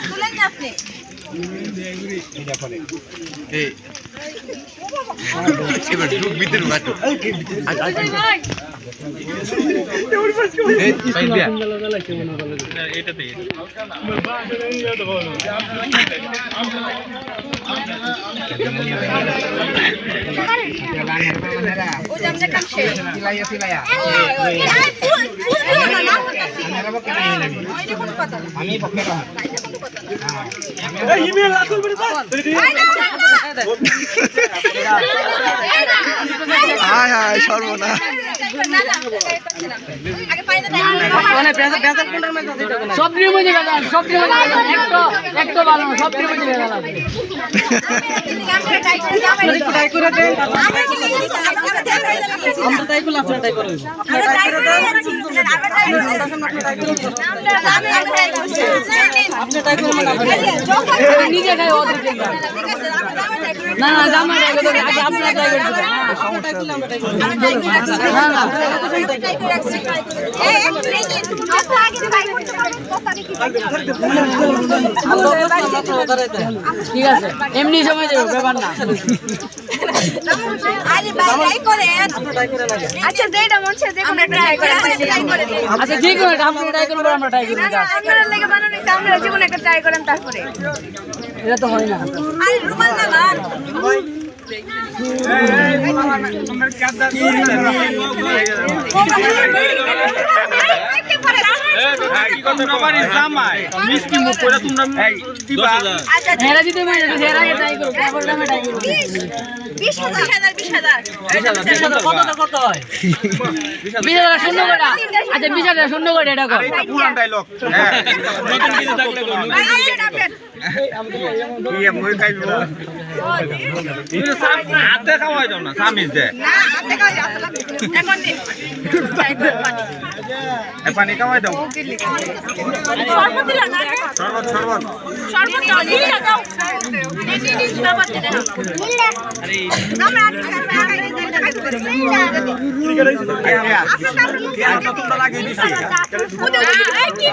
তুলেন না আপনি এবার লোক ভিতরে বাটো এটাতে ও জামনে কাম শেষ সিলাইয়া সিলাইয়া আমি পক্ষে কম ইমেল আসল বড় হায় হায় সর্বনাশ আগে পাইনা মানে পেঁচা পেঁচা কোনটার মধ্যে আছে এটা না সব নিয়ে মজে গেল সব নিয়ে মজে গেল একটা ভালো না সব নিয়ে মজে গেল আমরা ট্রাই করে যাবেন ট্রাই করে দেন আমরা কি আমরা ট্রাই করলে আপনারা ট্রাই করবেন আমরা ট্রাই করে যাচ্ছি আমরা ট্রাই করে আপনি ট্রাই করবেন নিজে খাই ওদের না না জামা আগে আপনারা ট্রাই করতে আপনি ট্রাই করলে আমরা ট্রাই করব না না ঠিক আছে এমনি সময় দেবো ব্যাপার না আচ্ছা যেটা মন চায় যে কোনো ট্রাই করে আচ্ছা ঠিক আছে আপনি ট্রাই করবেন আমরা ট্রাই করব আপনারা লেগে বানানো হইছে আমরা জীবনে একটা ট্রাই করেন তারপরে এটা তো হয় না আরে রুমাল না না হেরা দিতে মানে হেরা ট্রাই করব তারপর আমি ট্রাই করব 20,000 কতটা কত হয় 20,000 শূন্য করে আচ্ছা 20,000 শূন্য করে এটা কর এটা পুরান ডায়লগ হ্যাঁ নতুন কিছু থাকলে কোন কি মই খাইব তুমি হাতে খাওয়াই দাও না সামিজ দে না হাতে কাজ এমন নেই পানি খাওয়াই দাও শরবত দিলা না শরবত শরবত শরবত দাও নিলা দাও নি শরবত দে না আরে আমরা তোমরা লাগিয়ে দিছি কি